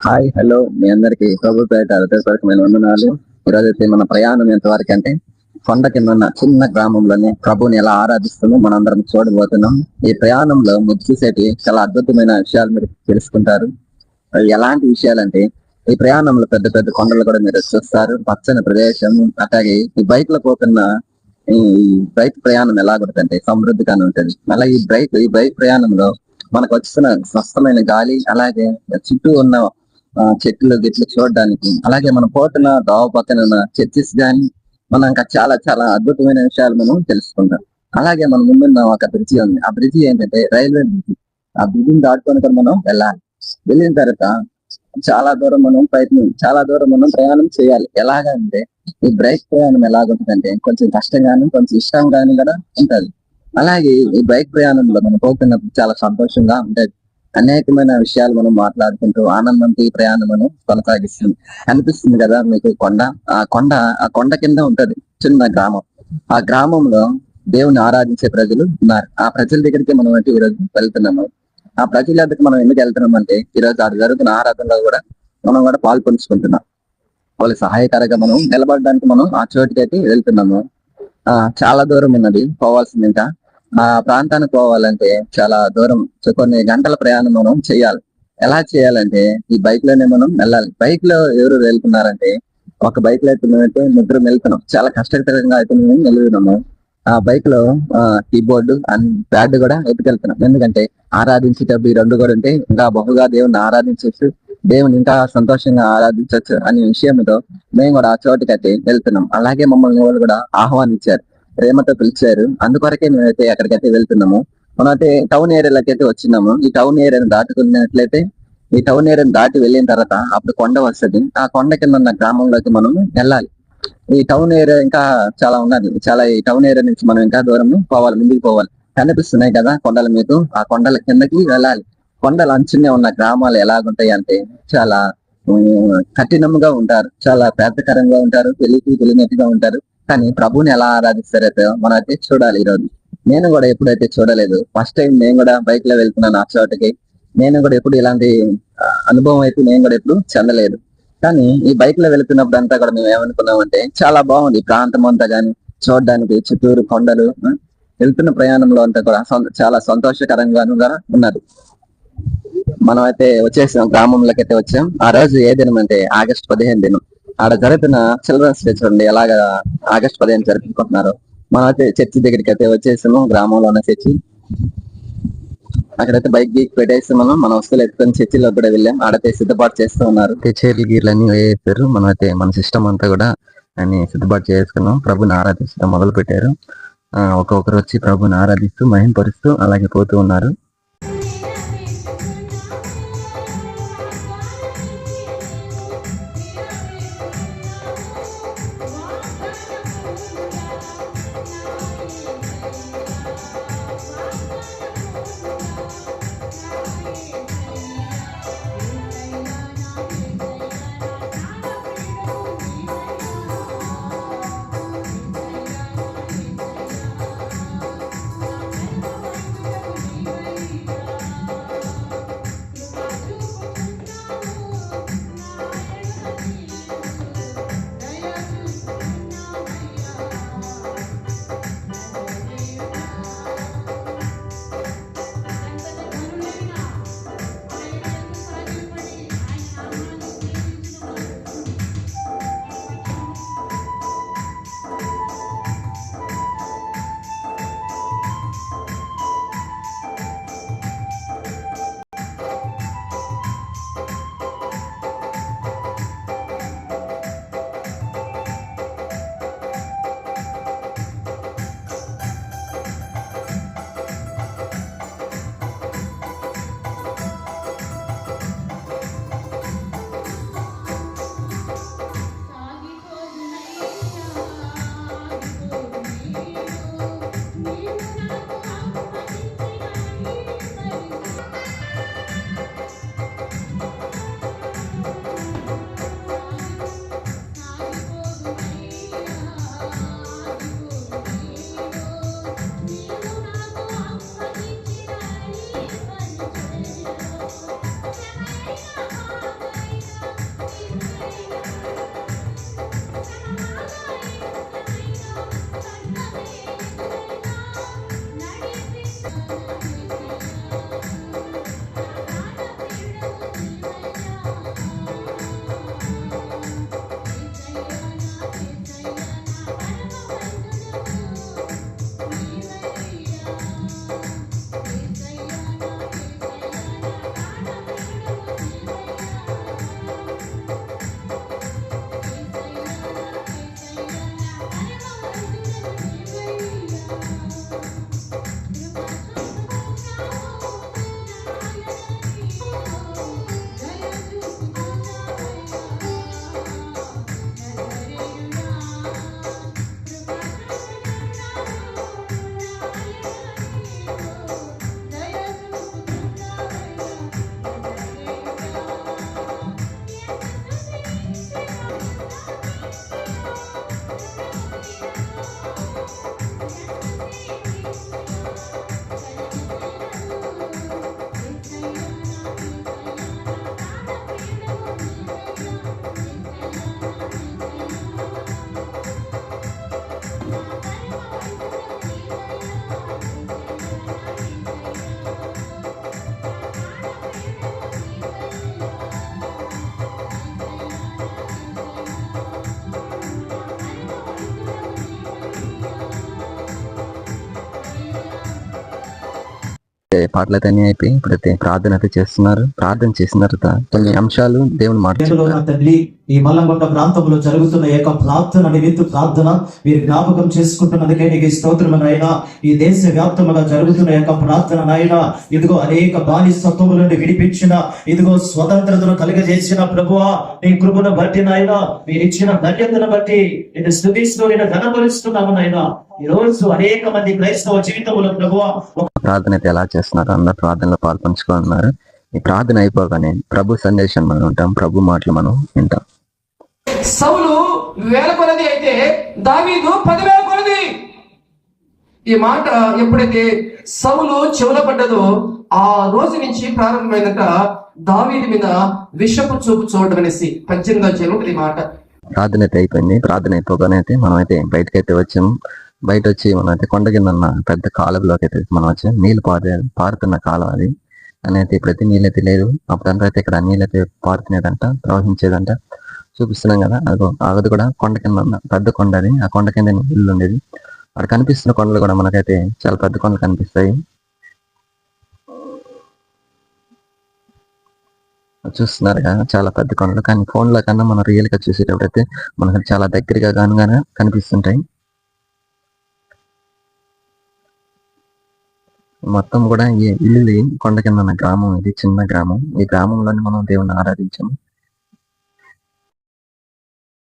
Hi hello మీ అందరికి ప్రభుత్వ హృదయపూర్వకమైన వందనాలు. ఈరోజు అయితే మన ప్రయాణం ఎంతవరకు అంటే కొండ కింద ఉన్న చిన్న గ్రామంలోనే ప్రభుని ఎలా ఆరాధిస్తామో మనందరం చూడబోతున్నాం. ఈ ప్రయాణంలో మీరు చూసేటి చాలా అద్భుతమైన విషయాలు మీరు తెలుసుకుంటారు. అవి ఎలాంటి విషయాలంటే ఈ ప్రయాణంలో పెద్ద పెద్ద కొండలు కూడా మీరు చూస్తారు, పచ్చని ప్రదేశం. అట్లాగే ఈ బైక్ లో పోతున్న ఈ బైక్ ప్రయాణం ఎలాగుంటుందంటే సమృద్ధిగానే ఉంటుంది. అలా ఈ బైక్ ప్రయాణంలో మనకు వచ్చిన స్వస్థమైన గాలి, అలాగే చుట్టూ ఉన్న చెట్లు గిట్లు చూడడానికి, అలాగే మనం పోతున్న దావ పక్కన ఉన్న చర్చిస్ గాని, మనం ఇంకా చాలా చాలా అద్భుతమైన విషయాలు మనం తెలుసుకుంటాం. అలాగే మన ముందున్న ఒక బ్రిడ్జి ఉంది. ఆ బ్రిడ్జి ఏంటంటే రైల్వే బ్రిడ్జి. ఆ బ్రిడ్జిని దాటుకొని కూడా మనం వెళ్ళాలి. వెళ్ళిన తర్వాత చాలా దూరం మనం ప్రయాణం చేయాలి. ఎలాగంటే ఈ బైక్ ప్రయాణం ఎలాగుంటుందంటే కొంచెం కష్టంగాను, కొంచెం ఇష్టంగాను కూడా ఉంటది. అలాగే ఈ బైక్ ప్రయాణంలో మనం పోతున్నప్పుడు చాలా సంతోషంగా ఉంటది. అనేకమైన విషయాలు మనం మాట్లాడుకుంటూ ఆనందంతో ఈ ప్రయాణం మనం కొనసాగిస్తుంది. అనిపిస్తుంది కదా మీకు కొండ. ఆ కొండ కింద ఉంటది చిన్న గ్రామం. ఆ గ్రామంలో దేవుని ఆరాధించే ప్రజలు ఉన్నారు. ఆ ప్రజల దగ్గరికి మనం అంటే ఈరోజు వెళ్తున్నాము. ఆ ప్రజల దగ్గరికి మనం ఎందుకు వెళ్తున్నాం అంటే ఈరోజు అది జరుగుతున్న ఆరాధనలో కూడా మనం కూడా పాల్పంచుకుంటున్నాం. వాళ్ళ సహాయకరంగా మనం నిలబడడానికి మనం ఆ చోటుకి అయితే వెళ్తున్నాము. చాలా దూరం ఉన్నది పోవాల్సింది. ఇంకా ఆ ప్రాంతానికి పోవాలంటే చాలా దూరం, కొన్ని గంటల ప్రయాణం మనం చేయాలి. ఎలా చేయాలంటే ఈ బైక్ లోనే మనం వెళ్ళాలి. బైక్ లో ఎవరు వెళ్తున్నారంటే ఒక బైక్ లో అయితే మేమైతే ముగ్గురు వెళ్తున్నాం. చాలా కష్టతరంగా అయితే మేము వెళ్తున్నాము. ఆ బైక్ లో కీబోర్డు అండ్ ప్యాడ్ కూడా ఎత్తుకెళ్తున్నాం. ఎందుకంటే ఆరాధించేటప్పుడు ఈ రెండు కూడా ఉంటే ఇంకా బహుగా దేవుని ఆరాధించవచ్చు, దేవుని ఇంకా సంతోషంగా ఆరాధించవచ్చు అనే విషయంతో మేము కూడా ఆ చోటుకి అయితే వెళ్తున్నాం. అలాగే మమ్మల్ని వాళ్ళు కూడా ఆహ్వానించారు, ప్రేమతో పిలిచారు. అందుకొరకే మేమైతే ఎక్కడికైతే వెళ్తున్నాము. మనం అయితే టౌన్ ఏరియాలోకి అయితే వచ్చినాము. ఈ టౌన్ ఏరియాను దాటుకున్నట్లయితే, ఈ టౌన్ ఏరియాను దాటి వెళ్ళిన తర్వాత అప్పుడు కొండ వస్తుంది. ఆ కొండ కింద ఉన్న గ్రామంలోకి మనం వెళ్ళాలి. ఈ టౌన్ ఏరియా ఇంకా చాలా ఉన్నది. ఈ టౌన్ ఏరియా నుంచి మనం ఇంకా దూరం పోవాలి, ముందుకు పోవాలి. కనిపిస్తున్నాయి కదా కొండల మీకు. ఆ కొండల కిందకి వెళ్ళాలి. కొండల అంచునే ఉన్న గ్రామాలు ఎలాగుంటాయి అంటే చాలా కఠినంగా ఉంటారు, చాలా పేదకరంగా ఉంటారు, తెలియనట్టుగా ఉంటారు. కానీ ప్రభుని ఎలా ఆరాధిస్తారైతే మనం అయితే చూడాలి. ఈరోజు నేను కూడా ఎప్పుడైతే చూడలేదు, ఫస్ట్ టైం నేను కూడా బైక్ లో వెళ్తున్నాను ఆ చోటకి. నేను కూడా ఎప్పుడు ఇలాంటి అనుభవం అయితే నేను కూడా ఎప్పుడు చెందలేదు. కానీ ఈ బైక్ లో వెళుతున్నప్పుడు అంతా కూడా మేము ఏమనుకున్నామంటే చాలా బాగుంది ఈ ప్రాంతం అంతా గాని చూడడానికి, చుట్టూరు కొండలు. వెళ్తున్న ప్రయాణంలో అంతా కూడా చాలా సంతోషకరంగాను ఉన్నది. మనం అయితే వచ్చేసాం, గ్రామంలోకి అయితే వచ్చాం. ఆ రోజు ఏ దినం అంటే ఆగస్టు 15 దినం. ఆడ జరుగుతున్న చిల్డ్రన్స్ డే చూడండి ఎలాగా ఆగస్టు 15 జరుపుకుంటున్నారు. మనం అయితే చర్చి దగ్గరికి అయితే వచ్చేసాము. గ్రామంలో ఉన్న చర్చి, అక్కడైతే బైక్ గీక్ పెట్టేసి మన వస్తువులు ఎత్తుకొని చర్చిలో కూడా వెళ్ళాం. ఆడైతే సిద్ధపాటు చేస్తూ ఉన్నారు. చైర్లు గీర్లు అన్ని వేసారు. మనం అయితే మన సిస్టమ్ అంతా కూడా అన్ని సిద్ధపాటు చేసుకున్నాం. ప్రభుని ఆరాధిస్తూ మొదలు పెట్టారు. ఒక్కొక్కరు వచ్చి ప్రభుని ఆరాధిస్తూ మహింపరుస్తూ అలాగే పోతూ ఉన్నారు. పాటలు అయితే అన్ని అయిపోయి ఇప్పుడైతే ప్రార్థన అయితే చేస్తున్నారు. ప్రార్థన చేసిన తర్వాత కొన్ని అంశాలు దేవుని మాట దేవులో నా తండ్రి, ఈ మల్లంగొండ ప్రాంతంలో జరుగుతున్న యొక్క ప్రార్థన నిమిత్త ప్రార్థన మీరు జ్ఞాపకం చేసుకుంటున్నందుకే నీకు స్తోత్రము నాయనా. ఈ దేశ వ్యాప్తముగా జరుగుతున్న యొక్క ప్రార్థన నాయనా, ఇదిగో అనేక బానిసత్వము నుండి విడిపించిన, ఇదిగో స్వతంత్రతను కలుగజేసిన ప్రభువా, నీ కృపను బట్టి నాయనా, మీరు ఇచ్చిన ధన్యతను బట్టి నేను స్తుతిస్తూ నేను ఘనపరుస్తున్నాము నాయనా. ఈ రోజు అనేక మంది క్రైస్తవ జీవితంలో ప్రభువా ప్రార్థన అయితే ఎలా చేస్తున్నారు, అందరు ప్రార్థనలో పాల్పంచుకుంటున్నారు. ఈ ప్రార్థన అయిపోగానే ప్రభు సందేశం మనం ఉంటాం, ప్రభు మాటలు మనం వింటాం. సౌలు 1000 కొలది అయితే దావీదు 10,000 కొలది. ఈ మాట ఎప్పుడైతే సౌలు చెవుల పడ్డదో ఆ రోజు నుంచి ప్రారంభమైందట దావీదు మీద విషపు చూపు చూడడం అనేసి 18వ అధ్యాయం ఈ మాట. ప్రార్థన అయితే అయిపోయింది. ప్రార్థన అయిపోగానే అయితే మనం అయితే బయటకైతే వచ్చాము. బయట వచ్చి మనం అయితే కొండ కింద ఉన్న పెద్ద కాలువలోకి అయితే మనం వచ్చాము. నీళ్లు పారుతున్న కాలం అది అని అయితే ఇప్పుడైతే నీళ్ళైతే లేదు. అప్పుడంతా అయితే ఇక్కడ నీళ్ళైతే పారుతున్నదంట, ప్రవహించేదంట చూపిస్తున్నాం కదా. అది కూడా కొండ కింద ఉన్న పెద్ద కొండ అది. ఆ కొండ కింద ఇల్లు ఉండేది. అక్కడ కనిపిస్తున్న కొండలు కూడా మనకైతే చాలా పెద్ద కొండలు కనిపిస్తాయి. చూస్తున్నారు కదా, చాలా పెద్ద కొండలు. కానీ ఫోన్ లో కన్నా మనం రియల్ గా చూసేటప్పుడైతే మనకు చాలా దగ్గరగా గానుగానే కనిపిస్తుంటాయి. మొత్తం కూడా ఈ ఇల్లు కొండ కింద ఉన్న గ్రామం ఇది, చిన్న గ్రామం. ఈ గ్రామంలోనే మనం దేవుణ్ణి ఆరాధించాము.